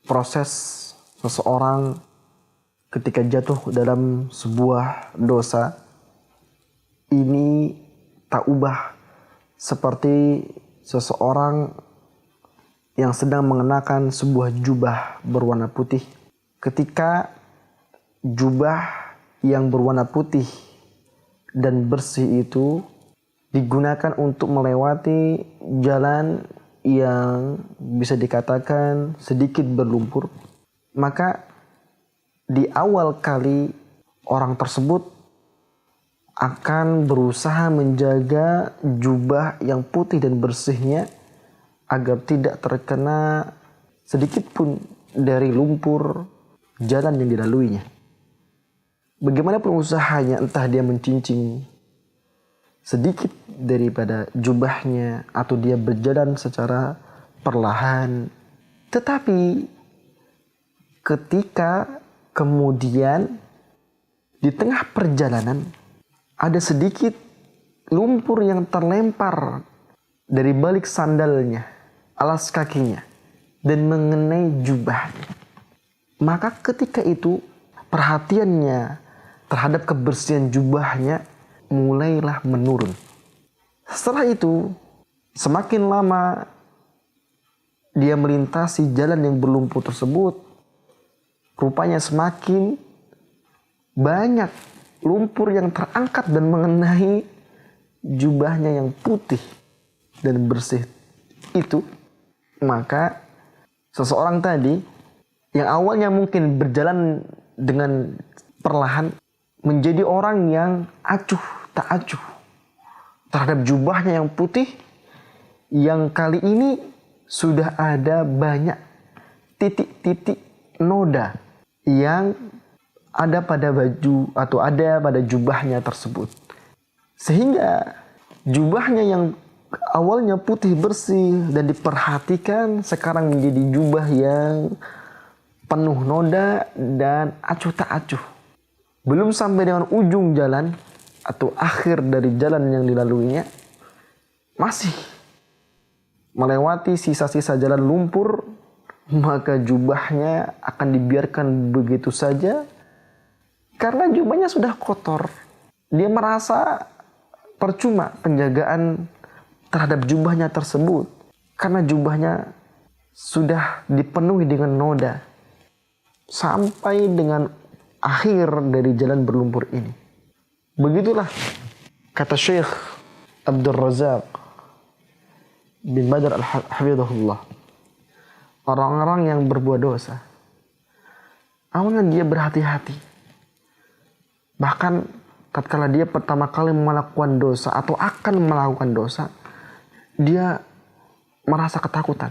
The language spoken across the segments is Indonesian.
proses seseorang ketika jatuh dalam sebuah dosa ini tak ubah seperti seseorang yang sedang mengenakan sebuah jubah berwarna putih. Ketika jubah yang berwarna putih dan bersih itu digunakan untuk melewati jalan yang bisa dikatakan sedikit berlumpur, maka di awal kali orang tersebut akan berusaha menjaga jubah yang putih dan bersihnya agar tidak terkena sedikit pun dari lumpur jalan yang dilaluinya. Bagaimanapun usahanya, entah dia mencincing sedikit daripada jubahnya atau dia berjalan secara perlahan, tetapi ketika kemudian di tengah perjalanan ada sedikit lumpur yang terlempar dari balik sandalnya, alas kakinya, dan mengenai jubahnya, maka ketika itu perhatiannya terhadap kebersihan jubahnya mulailah menurun. Setelah itu, semakin lama dia melintasi jalan yang berlumpur tersebut, rupanya semakin banyak lumpur yang terangkat dan mengenai jubahnya yang putih dan bersih itu. Maka seseorang tadi yang awalnya mungkin berjalan dengan perlahan menjadi orang yang acuh tak acuh terhadap jubahnya yang putih, yang kali ini sudah ada banyak titik-titik noda yang ada pada baju atau ada pada jubahnya tersebut. Sehingga jubahnya yang awalnya putih bersih dan diperhatikan sekarang menjadi jubah yang penuh noda dan acuh tak acuh. Belum sampai dengan ujung jalan atau akhir dari jalan yang dilaluinya, masih melewati sisa-sisa jalan lumpur, maka jubahnya akan dibiarkan begitu saja karena jubahnya sudah kotor. Dia merasa percuma penjagaan terhadap jubahnya tersebut karena jubahnya sudah dipenuhi dengan noda sampai dengan akhir dari jalan berlumpur ini. Begitulah kata Syekh Abdul Razak bin Badr al-Hafidhullah, orang-orang yang berbuat dosa awalnya dia berhati-hati, bahkan tatkala dia pertama kali melakukan dosa atau akan melakukan dosa, dia merasa ketakutan.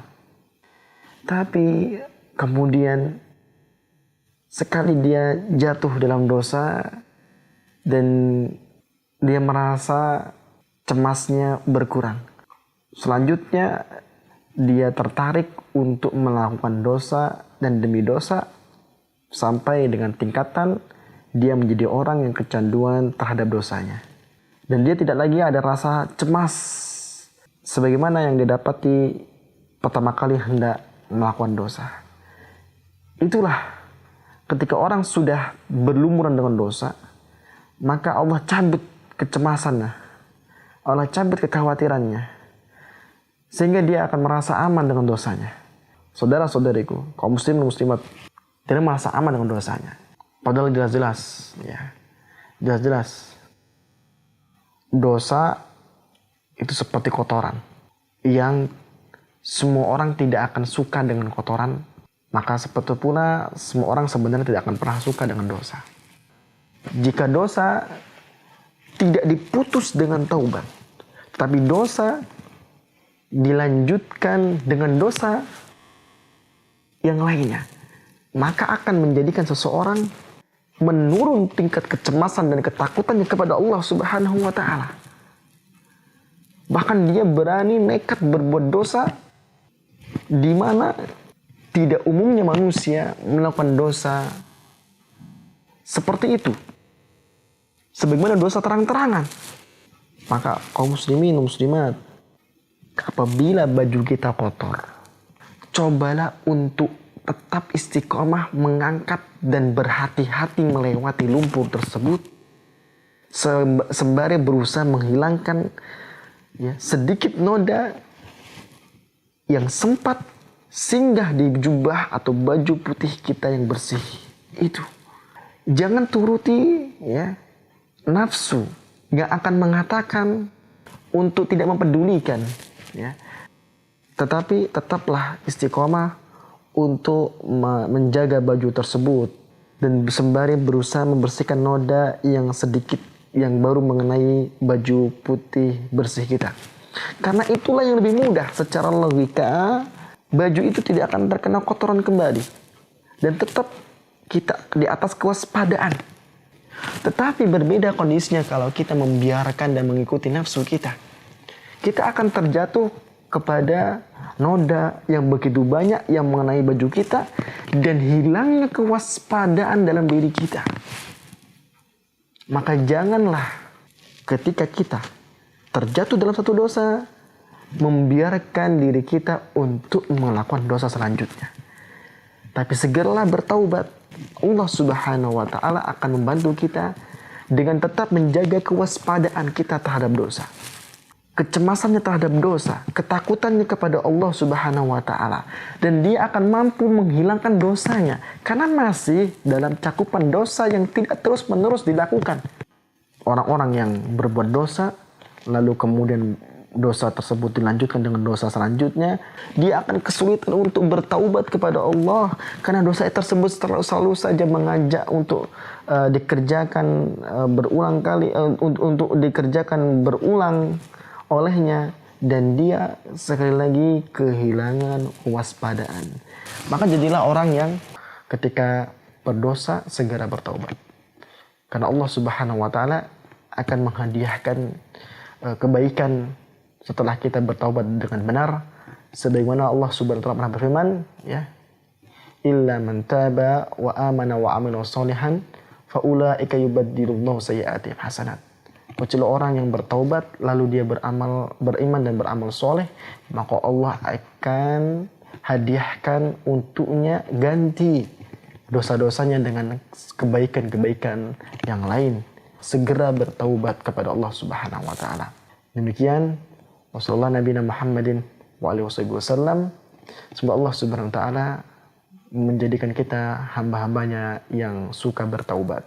Tapi kemudian sekali dia jatuh dalam dosa dan dia merasa cemasnya berkurang, selanjutnya dia tertarik untuk melakukan dosa dan demi dosa sampai dengan tingkatan dia menjadi orang yang kecanduan terhadap dosanya. Dan dia tidak lagi ada rasa cemas sebagaimana yang didapati pertama kali hendak melakukan dosa. Itulah ketika orang sudah berlumuran dengan dosa, maka Allah cabut kecemasannya, Allah cabut kekhawatirannya, sehingga dia akan merasa aman dengan dosanya. Saudara-saudariku, kaum muslim dan muslimat, dia merasa aman dengan dosanya. Padahal jelas-jelas, ya, jelas-jelas dosa itu seperti kotoran yang semua orang tidak akan suka dengan kotoran. Maka seperti pula semua orang sebenarnya tidak akan pernah suka dengan dosa. Jika dosa tidak diputus dengan taubat, tapi dosa dilanjutkan dengan dosa yang lainnya, maka akan menjadikan seseorang menurun tingkat kecemasan dan ketakutannya kepada Allah Subhanahu wa Ta'ala. Bahkan dia berani nekat berbuat dosa di mana tidak umumnya manusia melakukan dosa seperti itu, sebagaimana dosa terang-terangan. Maka kaum muslimin dan muslimat, apabila baju kita kotor, cobalah untuk tetap istiqomah mengangkat dan berhati-hati melewati lumpur tersebut, sembari berusaha menghilangkan sedikit noda yang sempat singgah di jubah atau baju putih kita yang bersih itu. Jangan turuti nafsu yang akan mengatakan untuk tidak mempedulikan, tetapi tetaplah istiqomah untuk menjaga baju tersebut dan sembari berusaha membersihkan noda yang sedikit yang baru mengenai baju putih bersih kita. Karena itulah yang lebih mudah secara logika, baju itu tidak akan terkena kotoran kembali dan tetap kita di atas kewaspadaan. Tetapi berbeda kondisinya kalau kita membiarkan dan mengikuti nafsu kita. Kita akan terjatuh kepada noda yang begitu banyak yang mengenai baju kita dan hilangnya kewaspadaan dalam diri kita. Maka janganlah ketika kita terjatuh dalam satu dosa membiarkan diri kita untuk melakukan dosa selanjutnya. Tapi segeralah bertaubat. Allah Subhanahu wa taala akan membantu kita dengan tetap menjaga kewaspadaan kita terhadap dosa. Kecemasannya terhadap dosa, ketakutannya kepada Allah Subhanahu wa taala, dan dia akan mampu menghilangkan dosanya karena masih dalam cakupan dosa yang tidak terus-menerus dilakukan. Orang-orang yang berbuat dosa lalu kemudian dosa tersebut dilanjutkan dengan dosa selanjutnya, dia akan kesulitan untuk bertaubat kepada Allah karena dosa tersebut selalu saja mengajak untuk dikerjakan berulang kali, untuk dikerjakan berulang olehnya, dan dia sekali lagi kehilangan kewaspadaan. Maka jadilah orang yang ketika berdosa segera bertaubat, karena Allah Subhanahu wa taala akan menghadiahkan kebaikan setelah kita bertaubat dengan benar, sebagaimana Allah Subhanahu wa taala pernah berfirman, illa man taba wa amana wa amila sholihan fa ulaika yubaddilullahu sayyi'atihim hasanat. Kecuali orang yang bertaubat lalu dia beriman dan beramal soleh, maka Allah akan hadiahkan untuknya ganti dosa-dosanya dengan kebaikan-kebaikan yang lain. Segera bertaubat kepada Allah Subhanahu wa taala. Demikian wassallallahu nabiyana Muhammadin wa alihi wasallam. Semoga Allah Subhanahu wa taala menjadikan kita hamba-hambanya yang suka bertaubat.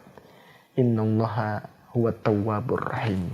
Innallaha huwa tawwabur rahim.